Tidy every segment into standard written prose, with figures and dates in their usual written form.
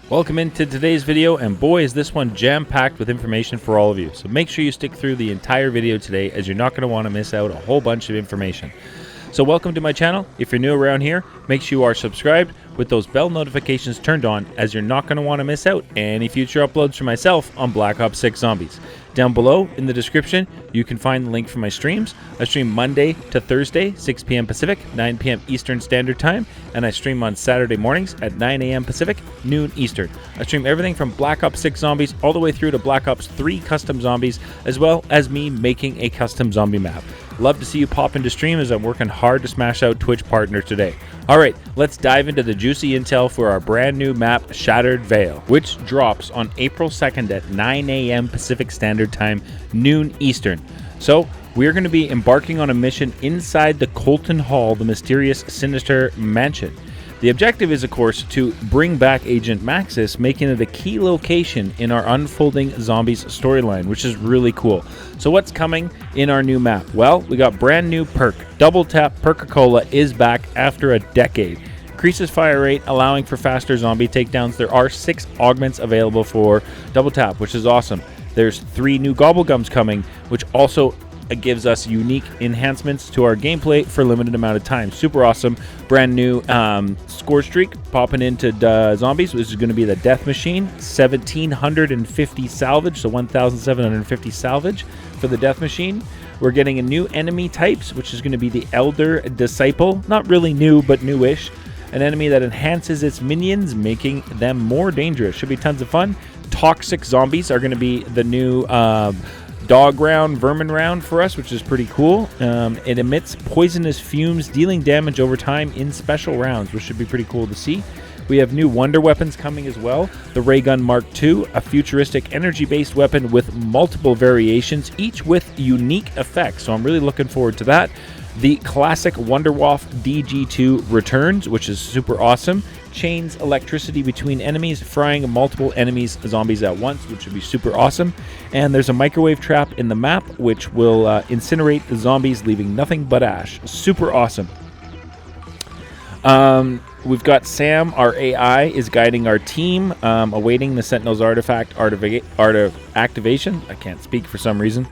Welcome into today's video, and boy is this one jam-packed with information for all of you. So make sure you stick through the entire video today, as you're not going to want to miss out a whole bunch of information. So welcome to my channel. If you're new around here, make sure you are subscribed with those bell notifications turned on, as you're not going to want to miss out any future uploads from myself on Black Ops 6 Zombies. Down below in the description, you can find the link for my streams. I stream Monday to Thursday, 6 p.m. Pacific, 9 p.m. Eastern Standard Time, and I stream on Saturday mornings at 9 a.m. Pacific, noon Eastern. I stream everything from Black Ops 6 Zombies all the way through to Black Ops 3 Custom Zombies, as well as me making a custom zombie map. Love to see you pop into stream, as I'm working hard to smash out Twitch partner today. Alright, let's dive into the juicy intel for our brand new map, Shattered Vale, which drops on April 2nd at 9 a.m. Pacific Standard Time, noon Eastern. So, we're going to be embarking on a mission inside the Colton Hall, the mysterious, sinister mansion. The objective is, of course, to bring back Agent Maxis, making it a key location in our unfolding Zombies storyline, which is really cool. So what's coming in our new map? Well, we got brand new perk. Double Tap Perk-a-Cola is back after a decade. Increases fire rate, allowing for faster zombie takedowns. There are 6 augments available for Double Tap, which is awesome. There's 3 new Gobblegums coming, which also gives us unique enhancements to our gameplay for a limited amount of time. Super awesome. Brand new score streak popping into Zombies, which is going to be the Death Machine. 1,750 salvage, so 1,750 salvage for the Death Machine. We're getting a new enemy types, which is going to be the Elder Disciple. Not really new, but newish. An enemy that enhances its minions, making them more dangerous. Should be tons of fun. Toxic Zombies are going to be the new dog round, vermin round for us, which is pretty cool. It emits poisonous fumes, dealing damage over time in special rounds, which should be pretty cool to see. We have new wonder weapons coming as well. The Raygun Mark II, a futuristic energy-based weapon with multiple variations, each with unique effects. So I'm really looking forward to that. The classic Wonderwaff DG2 returns, which is super awesome. Chains electricity between enemies, frying multiple zombies at once, which would be super awesome. And there's a microwave trap in the map, which will incinerate the zombies, leaving nothing but ash. Super awesome. We've got Sam, our AI, is guiding our team, awaiting the Sentinel's artifact activation. I can't speak for some reason.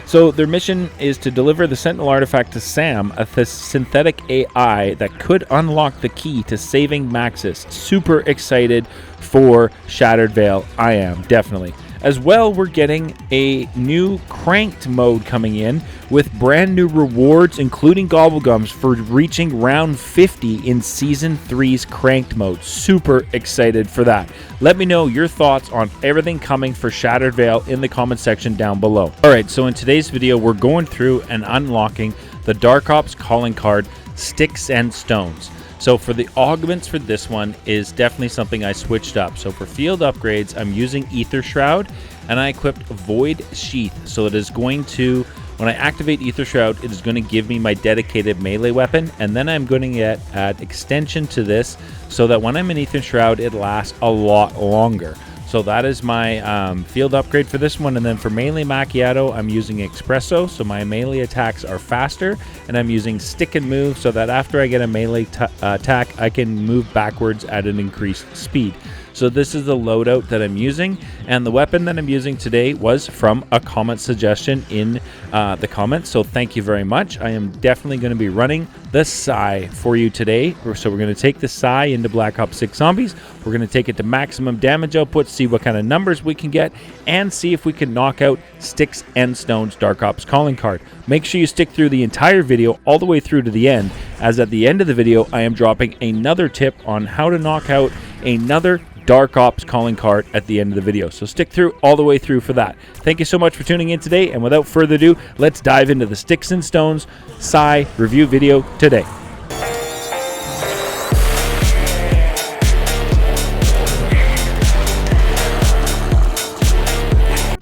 So their mission is to deliver the Sentinel artifact to Sam, a synthetic AI that could unlock the key to saving Maxis. Super excited for Shattered Vale. I am, definitely. As well, we're getting a new cranked mode coming in with brand new rewards, including Gobblegums, for reaching round 50 in Season 3's cranked mode. Super excited for that. Let me know your thoughts on everything coming for Shattered Vale in the comment section down below. Alright, so in today's video, we're going through and unlocking the Dark Ops calling card, Sticks and Stones. So for the augments for this one is definitely something I switched up. So for field upgrades, I'm using Ether Shroud, and I equipped Void Sheath. So it is going to, when I activate Ether Shroud, it is going to give me my dedicated melee weapon, and then I'm going to add extension to this so that when I'm in Ether Shroud, it lasts a lot longer. So that is my field upgrade for this one. And then for melee macchiato, I'm using Espresso, so my melee attacks are faster. And I'm using Stick and Move, so that after I get a melee attack, I can move backwards at an increased speed. So this is the loadout that I'm using, and the weapon that I'm using today was from a comment suggestion in the comments, so thank you very much. I am definitely going to be running the Psy for you today. So we're going to take the Psy into Black Ops 6 Zombies. We're going to take it to maximum damage output, see what kind of numbers we can get, and see if we can knock out Sticks and Stones Dark Ops calling card. Make sure you stick through the entire video all the way through to the end, as at the end of the video I am dropping another tip on how to knock out another Dark Ops calling card at the end of the video. So stick through all the way through for that. Thank you so much for tuning in today, and without further ado, let's dive into the Sticks and Stones Psy review video today.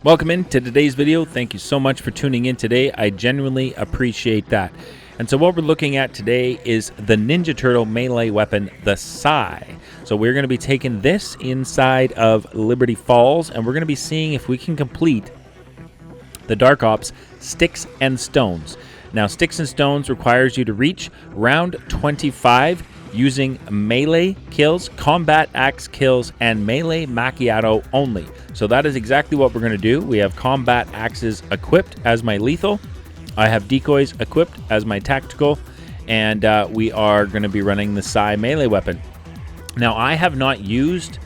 Welcome into today's video. Thank you so much for tuning in today. I genuinely appreciate that. And so what we're looking at today is the Ninja Turtle melee weapon, the Psy. So we're going to be taking this inside of Liberty Falls, and we're going to be seeing if we can complete the Dark Ops Sticks and Stones. Now, Sticks and Stones requires you to reach round 25 using melee kills, combat axe kills, and melee macchiato only. So that is exactly what we're going to do. We have combat axes equipped as my lethal. I have decoys equipped as my tactical, and we are going to be running the Psy melee weapon. Now, I have not used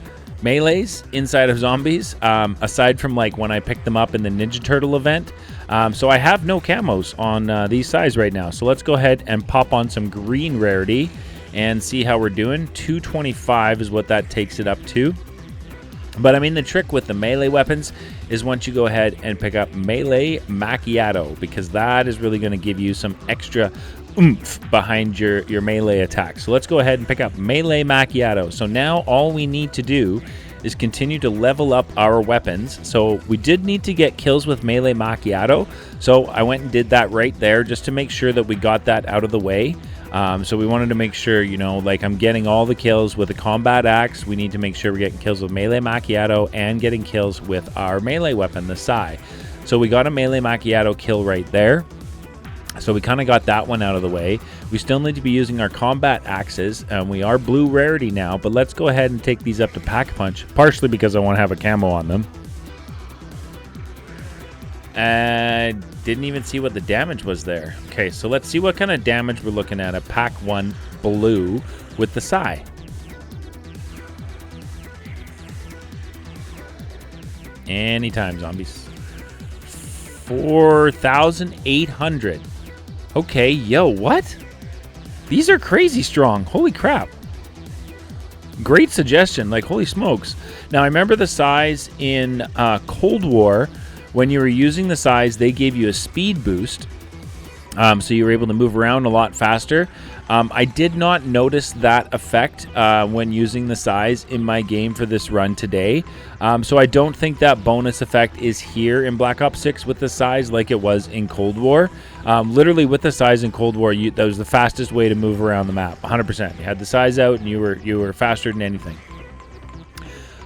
melees inside of zombies, aside from like when I picked them up in the Ninja Turtle event. So I have no camos on these Psys right now. So let's go ahead and pop on some green rarity and see how we're doing. 225 is what that takes it up to. But I mean, the trick with the melee weapons is once you go ahead and pick up melee macchiato, because that is really going to give you some extra oomph behind your melee attack. So let's go ahead and pick up melee macchiato. So now all we need to do is continue to level up our weapons. So we did need to get kills with melee macchiato, so I went and did that right there just to make sure that we got that out of the way. So we wanted to make sure, you know, like I'm getting all the kills with a combat axe. We need to make sure we're getting kills with melee macchiato and getting kills with our melee weapon, the Psy. So we got a melee macchiato kill right there. So we kind of got that one out of the way. We still need to be using our combat axes, and we are blue rarity now, but let's go ahead and take these up to pack punch, partially because I want to have a camo on them. And didn't even see what the damage was there. Okay, so let's see what kind of damage we're looking at pack 1 blue with the Psy. Anytime, zombies. 4,800. Okay, yo, what? These are crazy strong. Holy crap. Great suggestion. Like, holy smokes. Now, I remember the size in Cold War. When you were using the size, they gave you a speed boost. So you were able to move around a lot faster. I did not notice that effect when using the size in my game for this run today. So I don't think that bonus effect is here in Black Ops 6 with the size like it was in Cold War. Literally with the size in Cold War, that was the fastest way to move around the map, 100%. You had the size out and you were faster than anything.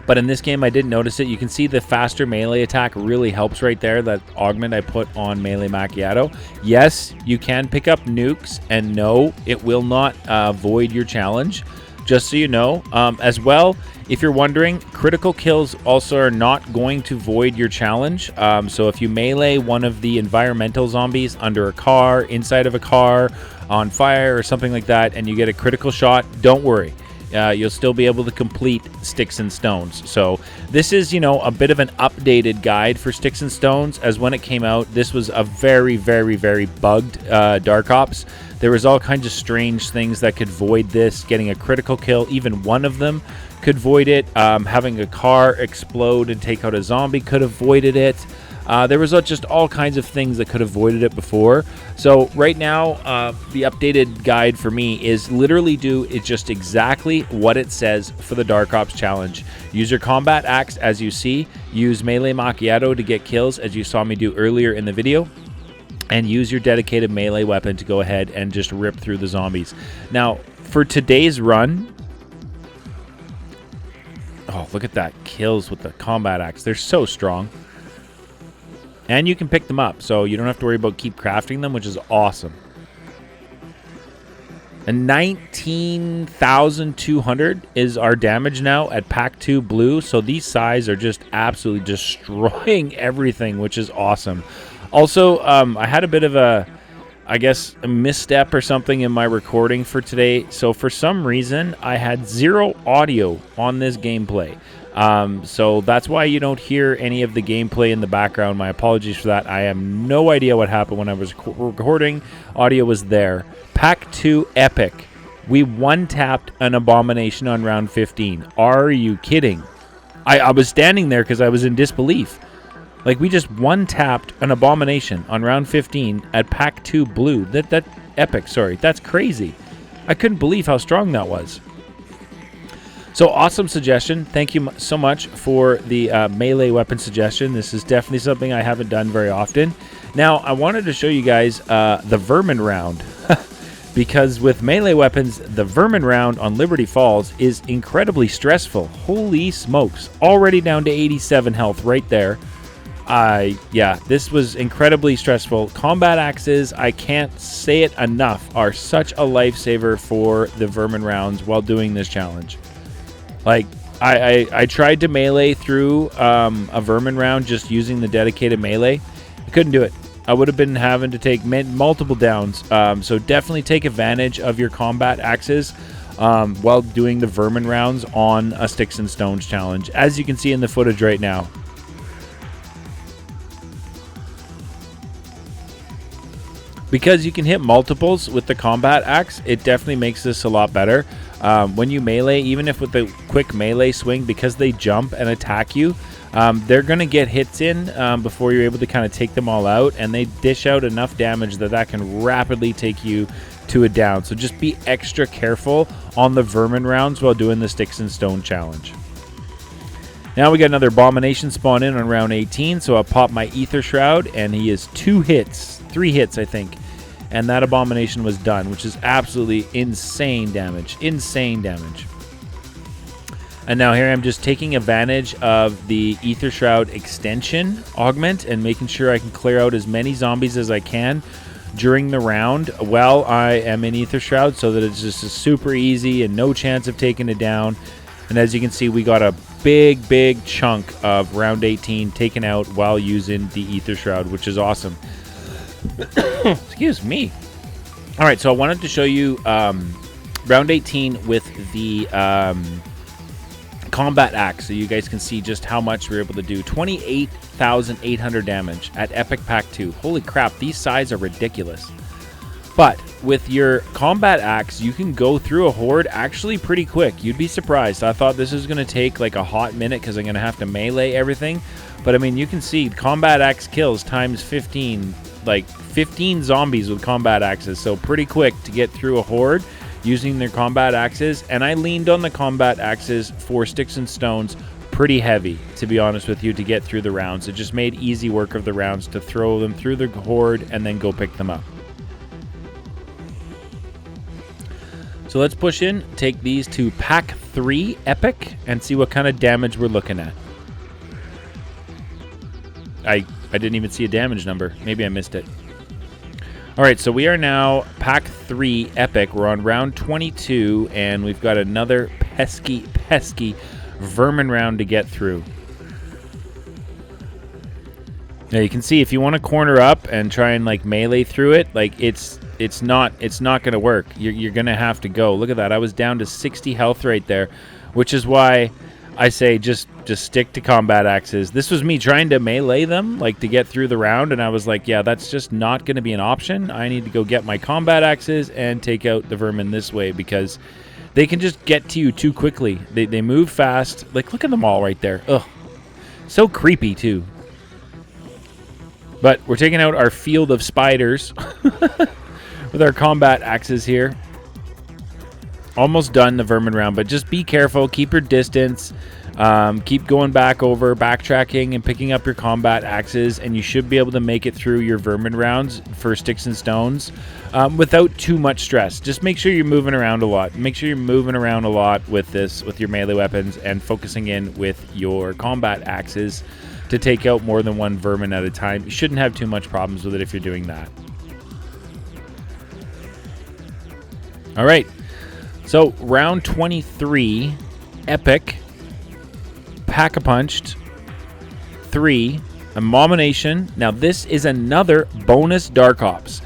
But in this game, I didn't notice it. You can see the faster melee attack really helps right there, that augment I put on melee macchiato. Yes, you can pick up nukes, and no, it will not void your challenge, just so you know. As well, if you're wondering, critical kills also are not going to void your challenge. So if you melee one of the environmental zombies under a car, inside of a car, on fire, or something like that, and you get a critical shot, don't worry. You'll still be able to complete Sticks and Stones. So this is, you know, a bit of an updated guide for Sticks and Stones, as when it came out, this was a very, very, very bugged Dark Ops. There was all kinds of strange things that could void this. Getting a critical kill, even one of them could void it. Having a car explode and take out a zombie could have voided it. There was just all kinds of things that could have voided it before. So right now, the updated guide for me is literally just exactly what it says for the Dark Ops challenge. Use your combat axe as you see. Use melee macchiato to get kills as you saw me do earlier in the video. And use your dedicated melee weapon to go ahead and just rip through the zombies. Now, for today's run... Oh, look at that. Kills with the combat axe. They're so strong. And you can pick them up, so you don't have to worry about keep crafting them, which is awesome. And 19,200 is our damage now at Pack 2 Blue, so these size are just absolutely destroying everything, which is awesome. Also, I had a bit of a misstep or something in my recording for today. So for some reason, I had 0 audio on this gameplay. So that's why you don't hear any of the gameplay in the background. My apologies for that. I have no idea what happened when I was recording. Audio was there. Pack 2 Epic. We one-tapped an Abomination on round 15. Are you kidding? I was standing there because I was in disbelief. Like, we just one-tapped an Abomination on round 15 at Pack 2 Blue. That Epic, sorry. That's crazy. I couldn't believe how strong that was. So, awesome suggestion. Thank you so much for the melee weapon suggestion. This is definitely something I haven't done very often. Now, I wanted to show you guys the Vermin round. Because with melee weapons, the Vermin round on Liberty Falls is incredibly stressful. Holy smokes. Already down to 87 health right there. Yeah, this was incredibly stressful. Combat axes, I can't say it enough, are such a lifesaver for the Vermin rounds while doing this challenge. Like, I tried to melee through a Vermin round just using the dedicated melee. I couldn't do it. I would have been having to take multiple downs. So definitely take advantage of your combat axes while doing the Vermin rounds on a Sticks and Stones challenge, as you can see in the footage right now. Because you can hit multiples with the combat axe, it definitely makes this a lot better. When you melee, even if with the quick melee swing, because they jump and attack you, they're going to get hits in before you're able to kind of take them all out, and they dish out enough damage that can rapidly take you to a down. So just be extra careful on the Vermin rounds while doing the Sticks and Stone challenge. Now we got another Abomination spawn in on round 18, so I'll pop my Ether Shroud, and he is 3 hits, I think. And that Abomination was done, which is absolutely insane damage. Insane damage. And now here I'm just taking advantage of the Ether Shroud extension augment and making sure I can clear out as many zombies as I can during the round while I am in Ether Shroud, so that it's just super easy and no chance of taking it down. And as you can see, we got a big chunk of round 18 taken out while using the Ether Shroud, which is awesome. Excuse me. All right, so I wanted to show you round 18 with the combat axe, so you guys can see just how much we're able to do. 28,800 damage at Epic Pack 2. Holy crap, these sides are ridiculous. But with your combat axe, you can go through a horde actually pretty quick. You'd be surprised. I thought this was going to take like a hot minute because I'm going to have to melee everything. But I mean, you can see combat axe kills times 15, like 15 zombies with combat axes. So pretty quick to get through a horde using their combat axes. And I leaned on the combat axes for Sticks and Stones pretty heavy, to be honest with you, to get through the rounds. It just made easy work of the rounds to throw them through the horde and then go pick them up. So let's push in, take these to Pack 3 Epic, and see what kind of damage we're looking at. I didn't even see a damage number. Maybe I missed it. All right, so we are now Pack 3 Epic. We're on round 22, and we've got another pesky Vermin round to get through. Now you can see if you want to corner up and try and like melee through it, like it's not going to work. You're going to have to go. Look at that. I was down to 60 health right there, which is why I say just stick to combat axes. This was me trying to melee them, like to get through the round, and I was like, yeah, that's just not going to be an option. I need to go get my combat axes and take out the Vermin this way, because they can just get to you too quickly. They move fast. Like, look at them all right there. Ugh. So creepy, too. But we're taking out our field of spiders with our combat axes here. Almost done the Vermin round, but just be careful. Keep your distance. Keep going backtracking and picking up your combat axes, and you should be able to make it through your Vermin rounds for Sticks and Stones without too much stress. Just make sure you're moving around a lot. Make sure you're moving around a lot with your melee weapons and focusing in with your combat axes to take out more than one Vermin at a time. You shouldn't have too much problems with it if you're doing that. All right. So round 23, Epic, Pack-a-Punched, 3, Abomination. Now this is another bonus Dark Ops.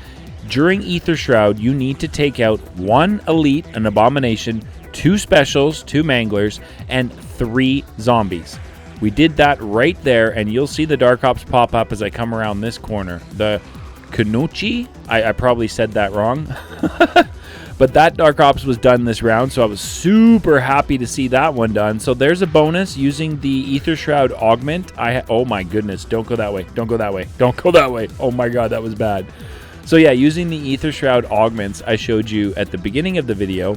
During Ether Shroud, you need to take out 1 Elite, an Abomination, 2 Specials, 2 Manglers, and 3 Zombies. We did that right there, and you'll see the Dark Ops pop up as I come around this corner. The Kunoichi, I probably said that wrong. But that Dark Ops was done this round, so I was super happy to see that one done. So there's a bonus using the Ether Shroud Augment. Oh my goodness, don't go that way. Don't go that way. Don't go that way. Oh my god, that was bad. So yeah, using the Ether Shroud Augments I showed you at the beginning of the video,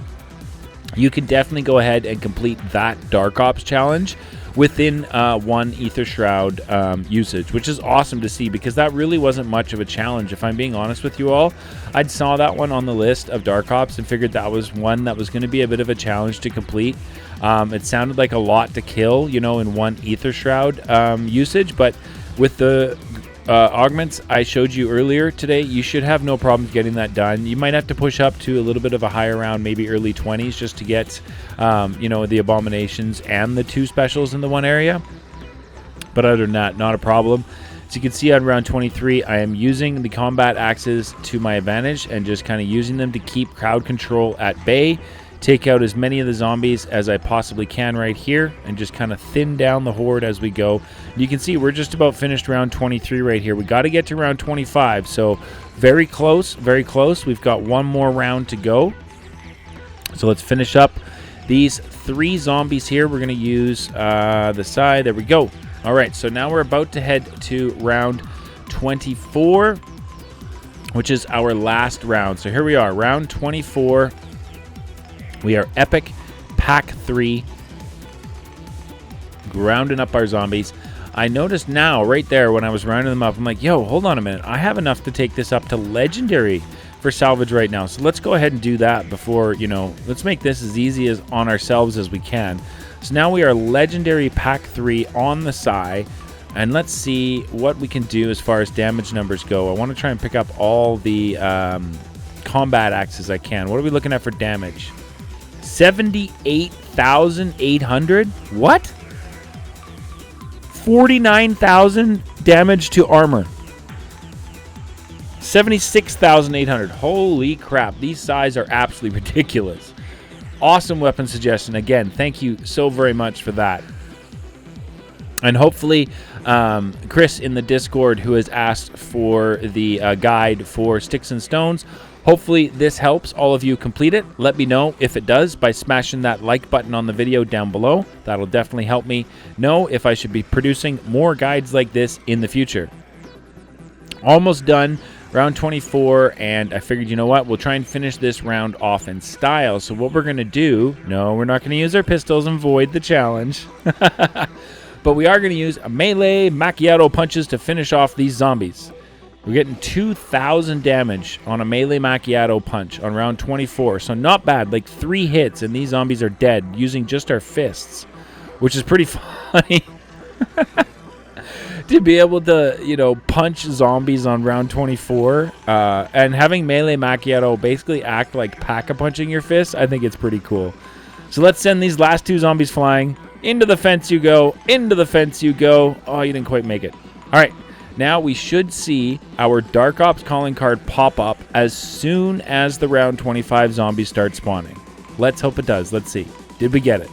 you can definitely go ahead and complete that Dark Ops challenge within 1 Ether Shroud usage, which is awesome to see, because that really wasn't much of a challenge, if I'm being honest with you all. I saw that one on the list of Dark Ops and figured that was one that was going to be a bit of a challenge to complete. It sounded like a lot to kill, you know, in 1 Ether Shroud usage, but With the augments I showed you earlier today, you should have no problems getting that done. You might have to push up to a little bit of a higher round, maybe early 20s, just to get, you know, the abominations and the 2 specials in the one area. But other than that, not a problem. As you can see on round 23, I am using the combat axes to my advantage and just kind of using them to keep crowd control at bay, take out as many of the zombies as I possibly can right here, and just kind of thin down the horde as we go. You can see we're just about finished round 23 right here. We got to get to round 25, so very close, very close. We've got one more round to go. So let's finish up these 3 zombies here. We're going to use the side. There we go. All right, so now we're about to head to round 24, which is our last round. So here we are, round 24. We are epic, pack 3, grounding up our zombies. I noticed now, right there, when I was rounding them up, I'm like, yo, hold on a minute. I have enough to take this up to legendary for salvage right now. So let's go ahead and do that before, you know, let's make this as easy as on ourselves as we can. So now we are legendary pack 3 on the side, and let's see what we can do as far as damage numbers go. I want to try and pick up all the combat axes I can. What are we looking at for damage? 78,800? What? 49,000 damage to armor. 76,800. Holy crap. These size are absolutely ridiculous. Awesome weapon suggestion. Again, thank you so very much for that. And hopefully, Chris in the Discord, who has asked for the guide for sticks and stones, hopefully this helps all of you complete it. Let me know if it does by smashing that like button on the video down below. That'll definitely help me know if I should be producing more guides like this in the future. Almost done. Round 24, and I figured, you know what, we'll try and finish this round off in style. So what we're going to do, no, we're not going to use our pistols and void the challenge. But we are going to use a melee macchiato punches to finish off these zombies. We're getting 2,000 damage on a melee macchiato punch on round 24. So not bad, like 3 hits, and these zombies are dead using just our fists, which is pretty funny. To be able to, you know, punch zombies on round 24 and having melee macchiato basically act like pack-a-punching your fists, I think it's pretty cool. So let's send these last 2 zombies flying. Into the fence you go. Into the fence you go. Oh, you didn't quite make it. All right. Now we should see our Dark Ops calling card pop up as soon as the round 25 zombies start spawning. Let's hope it does. Let's see. Did we get it?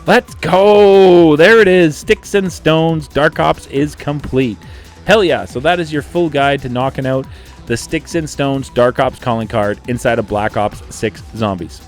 Let's go! There it is. Sticks and Stones. Dark Ops is complete. Hell yeah. So that is your full guide to knocking out the Sticks and Stones Dark Ops calling card inside of Black Ops 6 Zombies.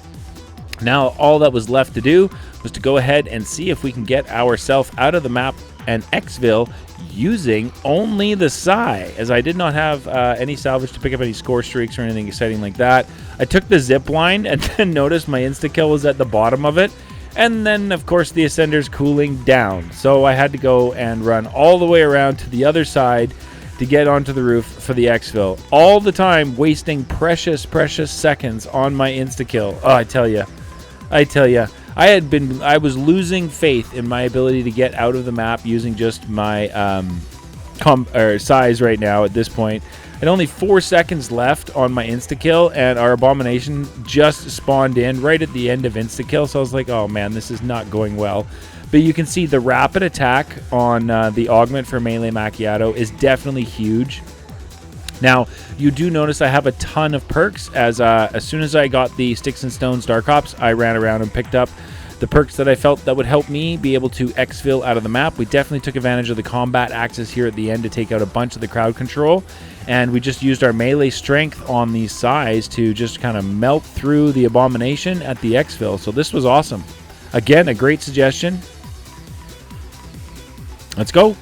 Now all that was left to do was to go ahead and see if we can get ourselves out of the map and Exfil using only the Psy, as I did not have any salvage to pick up any score streaks or anything exciting like that. I took the zip line and then noticed my insta-kill was at the bottom of it. And then, of course, the Ascender's cooling down. So I had to go and run all the way around to the other side to get onto the roof for the Exfil. All the time wasting precious, precious seconds on my insta-kill. Oh, I tell you. I was losing faith in my ability to get out of the map using just my size right now at this point. And only 4 seconds left on my insta-kill, and our abomination just spawned in right at the end of insta-kill. So I was like, oh man, this is not going well. But you can see the rapid attack on the augment for melee macchiato is definitely huge. Now, you do notice I have a ton of perks, as soon as I got the Sticks and Stones Dark Ops, I ran around and picked up the perks that I felt that would help me be able to exfil out of the map. We definitely took advantage of the combat axes here at the end to take out a bunch of the crowd control. And we just used our melee strength on these sides to just kind of melt through the abomination at the exfil. So this was awesome. Again, a great suggestion. Let's go.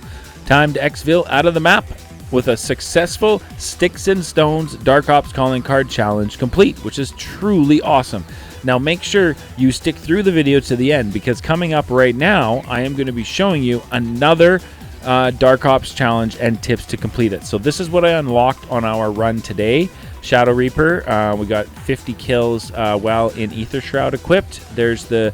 Time to exfil out of the map with a successful Sticks and Stones Dark Ops calling card challenge complete, which is truly awesome. Now make sure you stick through the video to the end, because coming up right now, I am going to be showing you another Dark Ops challenge and tips to complete it. So this is what I unlocked on our run today. Shadow Reaper. We got 50 kills while in Aether Shroud equipped. There's the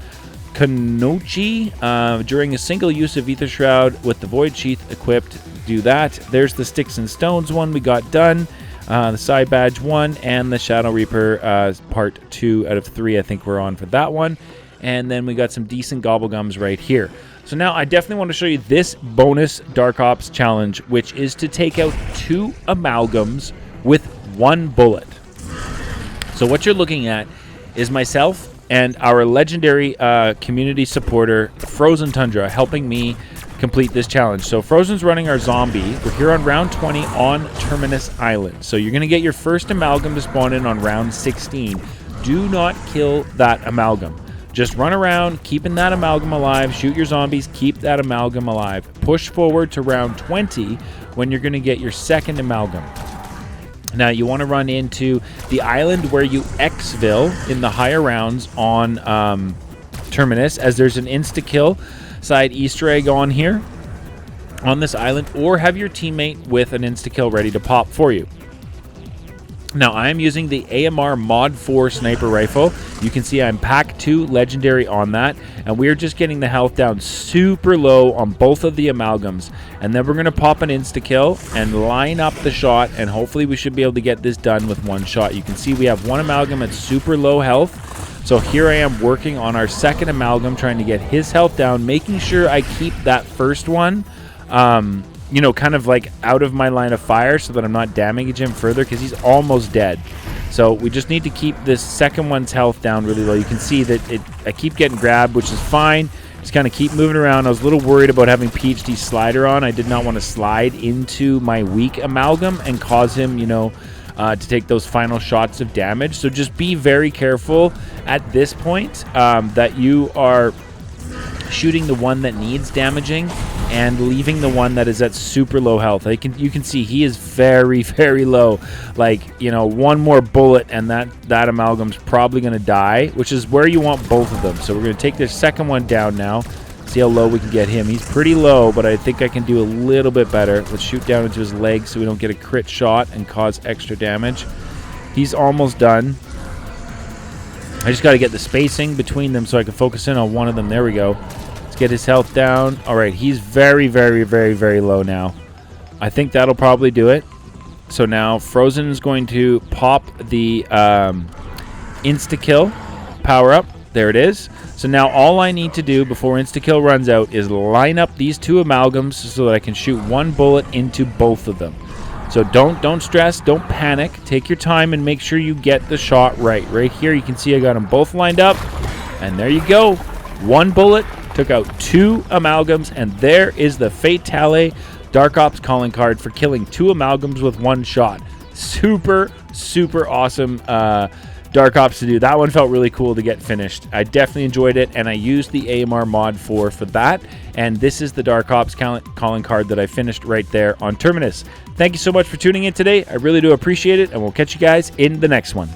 Kanochi. During a single use of Aether Shroud with the Void Sheath equipped, do that. There's the Sticks and Stones one we got done. The Side Badge 1 and the Shadow Reaper part 2 out of 3 I think we're on for that one. And then we got some decent Gobblegums right here. So now I definitely want to show you this bonus Dark Ops challenge, which is to take out 2 amalgams with 1 bullet. So what you're looking at is myself and our legendary community supporter Frozen Tundra helping me complete this challenge. So Frozen's running our zombie. We're here on round 20 on Terminus Island. So you're going to get your first amalgam to spawn in on round 16. Do not kill that amalgam. Just run around, keeping that amalgam alive, shoot your zombies, keep that amalgam alive. Push forward to round 20 when you're going to get your second amalgam. Now you want to run into the island where you Exfil in the higher rounds on Terminus, as there's an insta-kill side Easter egg on here on this island, or have your teammate with an insta-kill ready to pop for you. Now I am using the AMR Mod 4 sniper rifle. You can see I'm pack 2 legendary on that, and we're just getting the health down super low on both of the amalgams, and then we're going to pop an insta-kill and line up the shot, and hopefully we should be able to get this done with 1 shot. You can see we have 1 amalgam at super low health. So here I am working on our second amalgam, trying to get his health down, making sure I keep that first one, you know, kind of like out of my line of fire so that I'm not damaging him further, because he's almost dead. So we just need to keep this second one's health down really low. You can see that I keep getting grabbed, which is fine. Just kind of keep moving around. I was a little worried about having PhD slider on. I did not want to slide into my weak amalgam and cause him, you know, to take those final shots of damage. So just be very careful at this point that you are shooting the one that needs damaging and leaving the one that is at super low health. You can see he is very, very low. Like, you know, 1 more bullet and that amalgam's probably going to die, which is where you want both of them. So we're going to take this second one down now. See how low we can get him. He's pretty low, but I think I can do a little bit better. Let's shoot down into his legs so we don't get a crit shot and cause extra damage. He's almost done. I just got to get the spacing between them so I can focus in on one of them. There we go. Let's get his health down. All right, he's very, very, very, very low now. I think that'll probably do it. So now Frozen is going to pop the insta-kill power up. There it is. So now all I need to do before insta-kill runs out is line up these 2 amalgams so that I can shoot 1 bullet into both of them. So don't stress, don't panic. Take your time and make sure you get the shot right. Right here you can see I got them both lined up. And there you go. 1 bullet took out 2 amalgams, and there is the Fatale Dark Ops calling card for killing 2 amalgams with 1 shot. Super, super awesome Dark Ops to do. That one felt really cool to get finished. I definitely enjoyed it, and I used the AMR Mod 4 for that. And this is the Dark Ops calling card that I finished right there on Terminus. Thank you so much for tuning in today. I really do appreciate it, and we'll catch you guys in the next one.